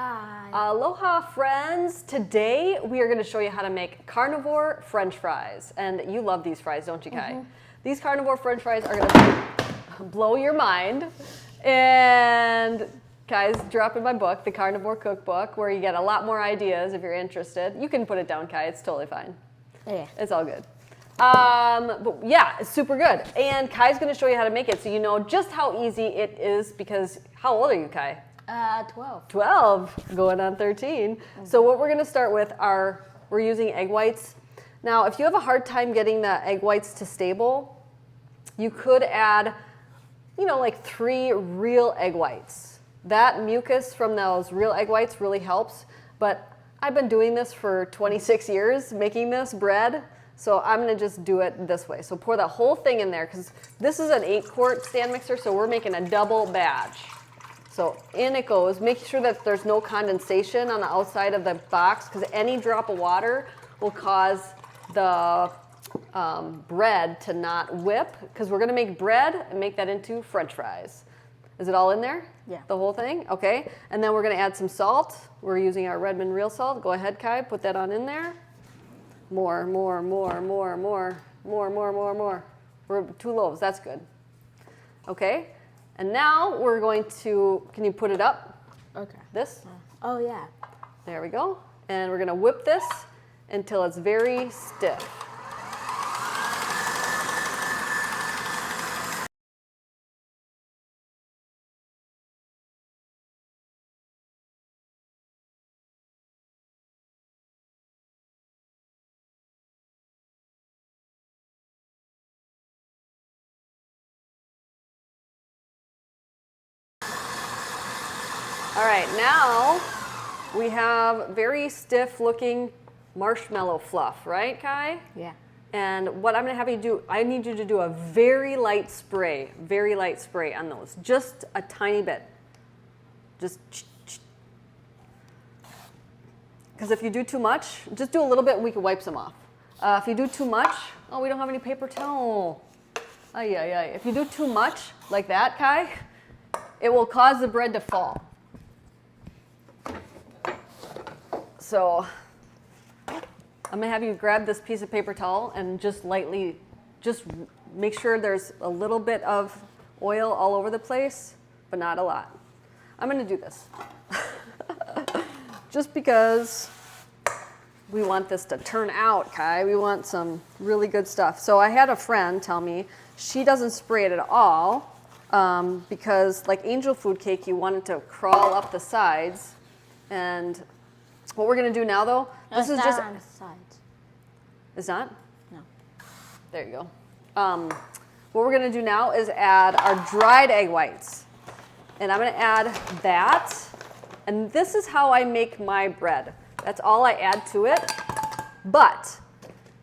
Hi. Aloha friends. Today we are going to show you how to make carnivore French fries. And you love these fries, don't you, Kai? These carnivore French fries are going to blow your mind. And Kai's dropping my book, the Carnivore Cookbook, where you get a lot more ideas if you're interested. You can put it down, Kai. It's totally fine. Yeah. It's all good. But yeah, it's super good. And Kai's going to show you how to make it so you know just how easy it is because how old are you, Kai? 12. 12, going on 13. So what we're going to start with we're using egg whites. Now, if you have a hard time getting the egg whites to stable, you could add, like 3 real egg whites. That mucus from those real egg whites really helps. But I've been doing this for 26 years, making this bread. So I'm going to just do it this way. So pour the whole thing in there because this is an 8-quart stand mixer, so we're making a double batch. So in it goes. Make sure that there's no condensation on the outside of the box because any drop of water will cause the bread to not whip because we're going to make bread and make that into French fries. Is it all in there? Yeah. The whole thing? Okay. And then we're going to add some salt. We're using our Redmond real salt. Go ahead, Kai. Put that on in there. More. We're 2 loaves. That's good. Okay. And now we're going to, can you put it up? Okay. This? Oh, yeah. There we go. And we're going to whip this until it's very stiff. All right, now we have very stiff looking marshmallow fluff, right, Kai? Yeah. And what I'm going to have you do, I need you to do a very light spray on those. Just a tiny bit. Just, because if you do too much, just do a little bit and we can wipe some off. If you do too much, oh, we don't have any paper towel. If you do too much like that, Kai, it will cause the bread to fall. So I'm going to have you grab this piece of paper towel and just lightly, just make sure there's a little bit of oil all over the place, but not a lot. I'm going to do this. Just because we want this to turn out, Kai. We want some really good stuff. So I had a friend tell me she doesn't spray it at all because like angel food cake, you want it to crawl up the sides. And what we're going to do now, though, this is just on the sides. It's not? No. There you go. What we're going to do now is add our dried egg whites. And I'm going to add that. And this is how I make my bread. That's all I add to it. But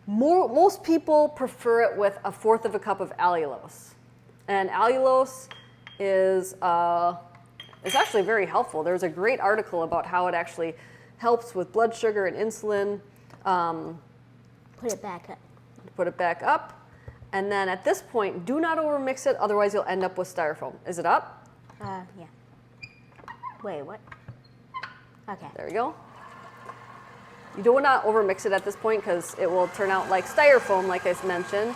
most people prefer it with 1/4 of a cup of allulose. And allulose is it's actually very helpful. There's a great article about how it actually helps with blood sugar and insulin. Put it back up. Put it back up. And then at this point, do not overmix it, otherwise you'll end up with styrofoam. Is it up? Yeah. Wait, what? Okay. There we go. You don't want to overmix it at this point because it will turn out like styrofoam, like I mentioned.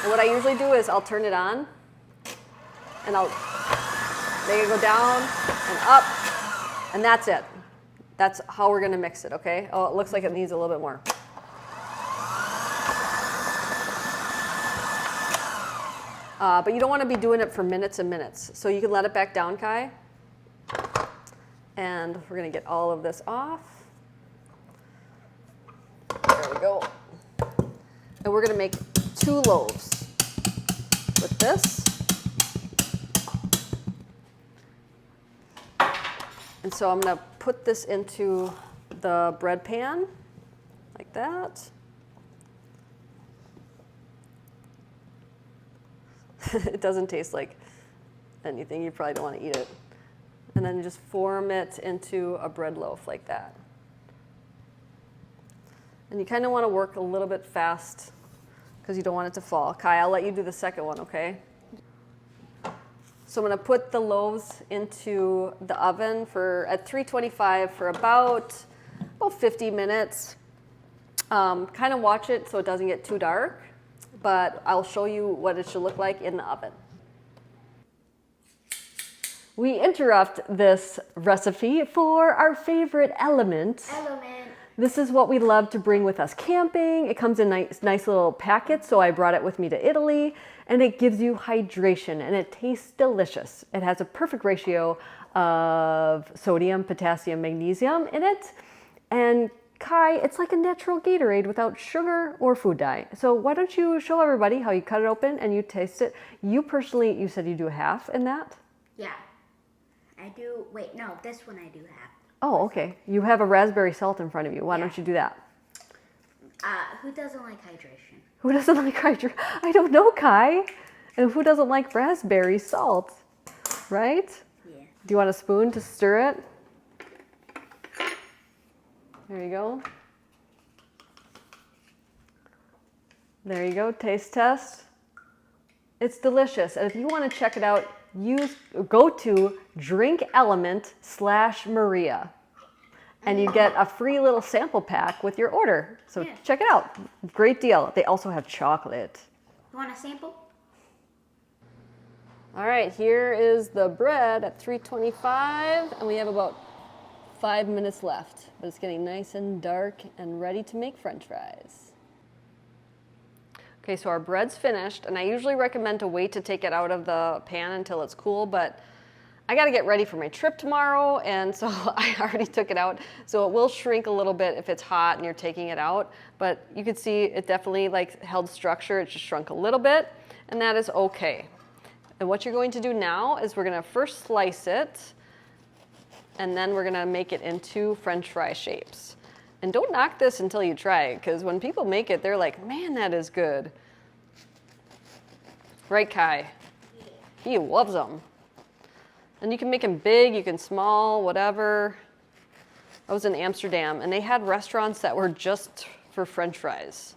And what I usually do is I'll turn it on and I'll make it go down and up. And that's it. That's how we're going to mix it, okay? Oh, it looks like it needs a little bit more. But you don't want to be doing it for minutes and minutes. So you can let it back down, Kai. And we're going to get all of this off. There we go. And we're going to make 2 loaves with this. And so I'm going to put this into the bread pan like that. It doesn't taste like anything. You probably don't want to eat it. And then just form it into a bread loaf like that. And you kind of want to work a little bit fast because you don't want it to fall. Kai, I'll let you do the second one, okay? So I'm going to put the loaves into the oven at 325 for about 50 minutes. Kind of watch it so it doesn't get too dark, but I'll show you what it should look like in the oven. We interrupt this recipe for our favorite element. This is what we love to bring with us camping. It comes in nice little packets, so I brought it with me to Italy, and it gives you hydration, and it tastes delicious. It has a perfect ratio of sodium, potassium, magnesium in it, and Kai, it's like a natural Gatorade without sugar or food dye. So why don't you show everybody how you cut it open and you taste it? You said you do half in that? Yeah. I do, wait, no, this one I do have. Oh, okay. You have a raspberry salt in front of you. Why don't you do that? Who doesn't like hydration? Who doesn't like hydration? I don't know, Kai. And who doesn't like raspberry salt? Right? Yeah. Do you want a spoon to stir it? There you go. There you go. Taste test. It's delicious. And if you want to check it out, go to DrinkElement/Maria. And you get a free little sample pack with your order. So check it out. Great deal. They also have chocolate. You want a sample? All right, here is the bread at 325, and we have about 5 minutes left, but it's getting nice and dark and ready to make French fries. Okay, so our bread's finished, and I usually recommend to wait to take it out of the pan until it's cool, but I gotta get ready for my trip tomorrow, and so I already took it out. So it will shrink a little bit if it's hot and you're taking it out, but you can see it definitely held structure. It just shrunk a little bit, and that is okay. And what you're going to do now is we're gonna first slice it, and then we're gonna make it into French fry shapes. And don't knock this until you try it, because when people make it, they're like, man, that is good. Right, Kai? He loves them. And you can make them big, you can small, whatever. I was in Amsterdam, and they had restaurants that were just for French fries.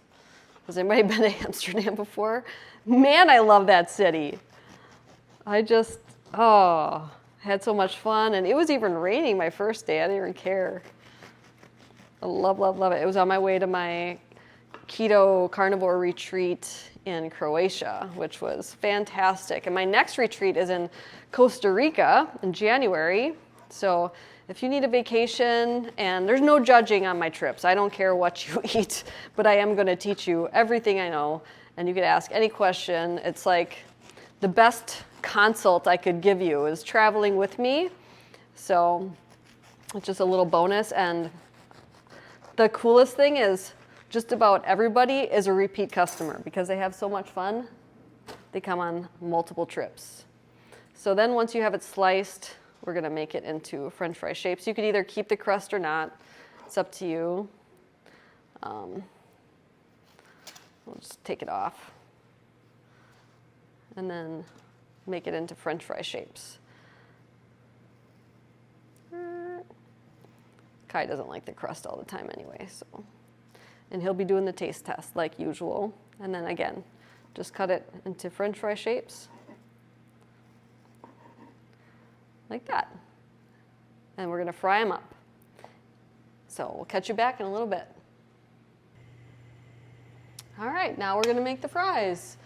Has anybody been to Amsterdam before? Man, I love that city. I had so much fun, and it was even raining my first day. I didn't even care. I love, love, love it. It was on my way to my keto carnivore retreat in Croatia, which was fantastic. And my next retreat is in Costa Rica in January. So if you need a vacation, and there's no judging on my trips. I don't care what you eat, but I am going to teach you everything I know, and you could ask any question. It's like the best consult I could give you is traveling with me. So it's just a little bonus. And the coolest thing is just about everybody is a repeat customer because they have so much fun. They come on multiple trips. So then once you have it sliced, we're gonna make it into French fry shapes. You could either keep the crust or not. It's up to you. We'll just take it off and then make it into French fry shapes. Kai doesn't like the crust all the time anyway, so. And he'll be doing the taste test like usual. And then again, just cut it into French fry shapes. Like that. And we're gonna fry them up. So we'll catch you back in a little bit. All right, now we're gonna make the fries.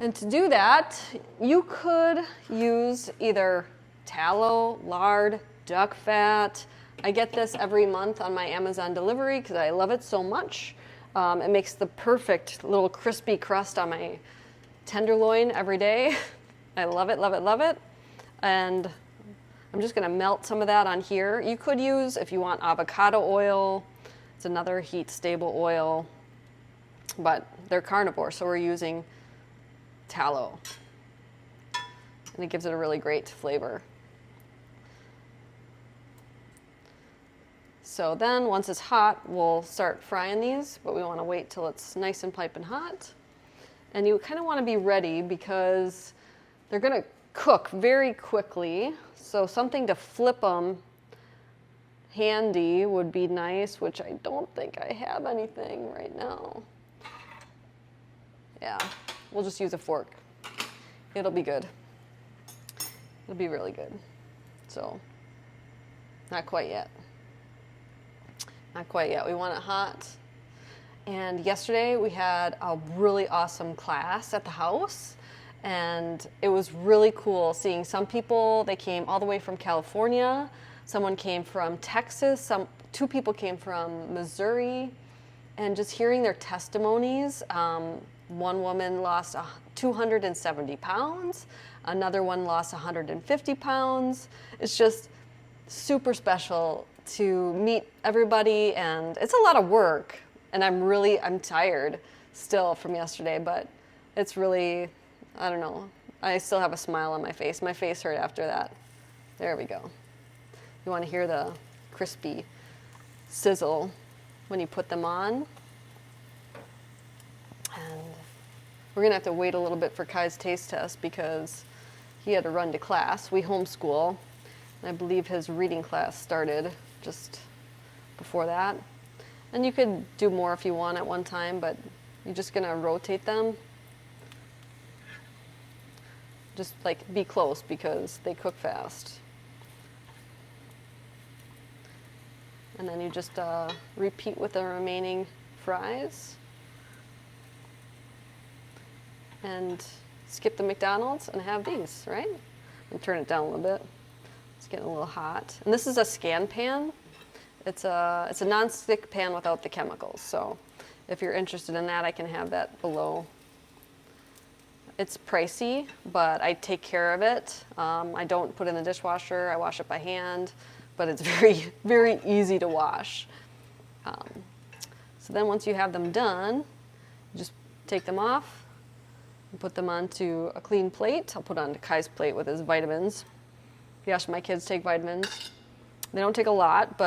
And to do that, you could use either tallow, lard, duck fat. I get this every month on my Amazon delivery because I love it so much. It makes the perfect little crispy crust on my tenderloin every day. I love it, love it, love it. And I'm just gonna melt some of that on here. You could use, if you want, avocado oil. It's another heat stable oil, but they're carnivore, so we're using tallow. And it gives it a really great flavor. So then once it's hot, we'll start frying these, but we wanna wait till it's nice and piping hot. And you kinda wanna be ready because they're gonna cook very quickly. So something to flip them handy would be nice, which I don't think I have anything right now. Yeah, we'll just use a fork. It'll be good. It'll be really good. So, not quite yet. Not quite yet. We want it hot. And yesterday we had a really awesome class at the house. And it was really cool seeing some people, they came all the way from California. Someone came from Texas. Two people came from Missouri. And just hearing their testimonies, one woman lost 270 pounds. Another one lost 150 pounds. It's just super special to meet everybody, and it's a lot of work. And I'm tired still from yesterday, but it's really, I don't know. I still have a smile on my face. My face hurt after that. There we go. You want to hear the crispy sizzle when you put them on. And we're going to have to wait a little bit for Kai's taste test because he had to run to class. We homeschool. And I believe his reading class started just before that. And you could do more if you want at one time, but you're just going to rotate them. Just like be close because they cook fast. And then you just repeat with the remaining fries. And skip the McDonald's and have these, right? And turn it down a little bit. It's getting a little hot. And this is a scan pan. It's a non-stick pan without the chemicals. So if you're interested in that, I can have that below. It's pricey, but I take care of it. I don't put it in the dishwasher. I wash it by hand, but it's very, very easy to wash. So then once you have them done, you just take them off and put them onto a clean plate. I'll put it onto Kai's plate with his vitamins. Yes, my kids take vitamins. They don't take a lot,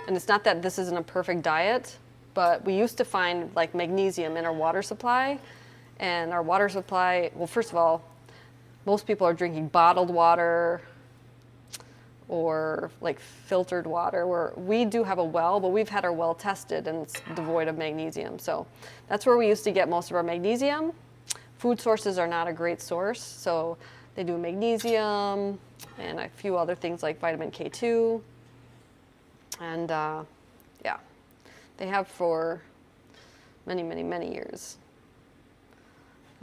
and it's not that this isn't a perfect diet, but we used to find like magnesium in our water supply. And our water supply, well, first of all, most people are drinking bottled water or like filtered water. We do have a well, but we've had our well tested and it's devoid of magnesium. So that's where we used to get most of our magnesium. Food sources are not a great source, so they do magnesium and a few other things like vitamin K2. And yeah, they have for many, many, many years.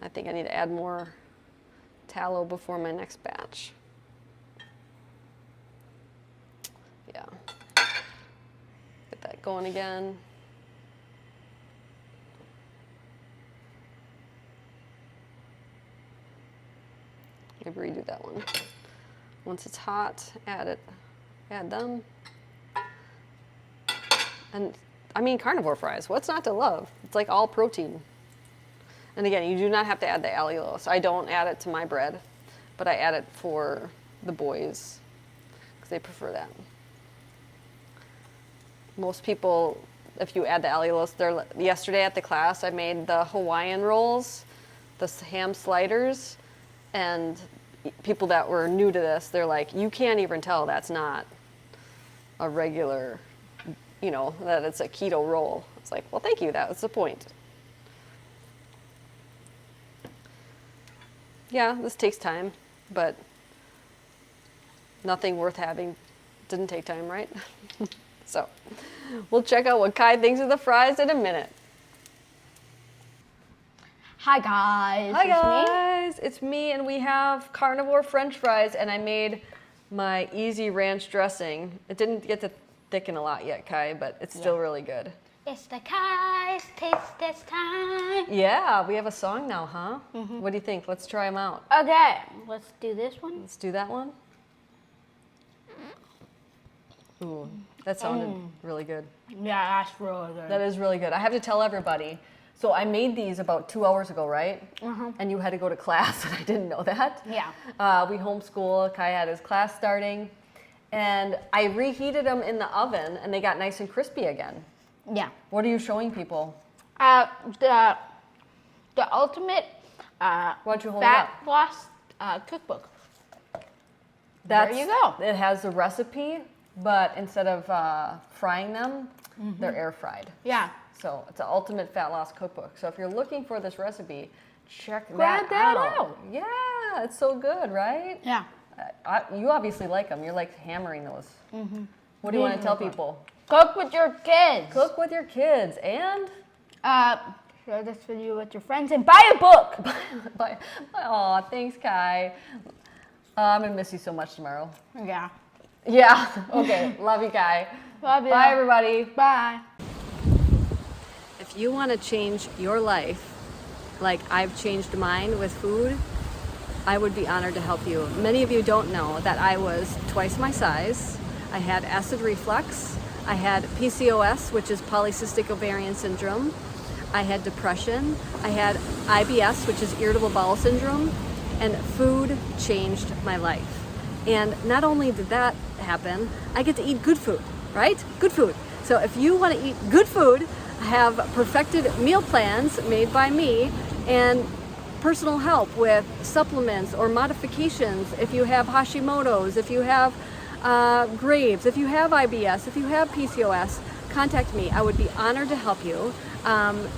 I think I need to add more tallow before my next batch. Yeah. Get that going again. Maybe redo that one. Once it's hot, add them. And I mean, carnivore fries, what's not to love? It's like all protein. And again, you do not have to add the allulose. I don't add it to my bread, but I add it for the boys because they prefer that. Most people, if you add the allulose, yesterday at the class, I made the Hawaiian rolls, the ham sliders, and people that were new to this, they're like, you can't even tell that's not a regular, that it's a keto roll. It's like, well, thank you, that was the point. Yeah, this takes time, but nothing worth having didn't take time, right? So we'll check out what Kai thinks of the fries in a minute. Hi guys. Hi guys, it's me, and we have carnivore French fries, and I made my easy ranch dressing. It didn't get to thicken a lot yet, Kai, but it's still really good. It's the Kai's taste test time. Yeah, we have a song now, huh? Mm-hmm. What do you think? Let's try them out. Okay, let's do this one. Let's do that one. Ooh, that sounded really good. Yeah, that's really good. That is really good. I have to tell everybody. So I made these about 2 hours ago, right? Uh-huh. And you had to go to class, and I didn't know that. Yeah. We homeschool. Kai had his class starting. And I reheated them in the oven, and they got nice and crispy again. Yeah. What are you showing people? The ultimate Why don't you hold fat it up? loss cookbook. There you go. It has the recipe, but instead of frying them, they're air fried. Yeah. So it's an ultimate fat loss cookbook. So if you're looking for this recipe, check Grab that out. Yeah, it's so good, right? Yeah. You obviously like them. You're like hammering those. What do you want to tell people? Cook with your kids. Cook with your kids and Share this video with your friends and buy a book. Aw, thanks, Kai. I'm gonna miss you so much tomorrow. Yeah. Yeah. Okay. Love you, Kai. Love you. Bye, everybody. Bye. If you want to change your life like I've changed mine with food, I would be honored to help you. Many of you don't know that I was twice my size. I had acid reflux. I had PCOS, which is polycystic ovarian syndrome. I had depression. I had IBS, which is irritable bowel syndrome. And food changed my life. And not only did that happen, I get to eat good food, right? Good food. So if you want to eat good food, I have perfected meal plans made by me and personal help with supplements or modifications if you have Hashimoto's, if you have Graves, if you have IBS, if you have PCOS, contact me. I would be honored to help you.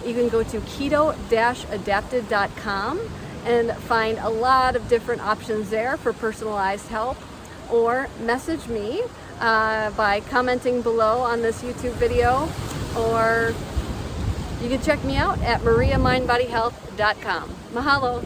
You can go to keto-adapted.com and find a lot of different options there for personalized help, or message me by commenting below on this YouTube video, or you can check me out at mariamindbodyhealth.com. Mahalo.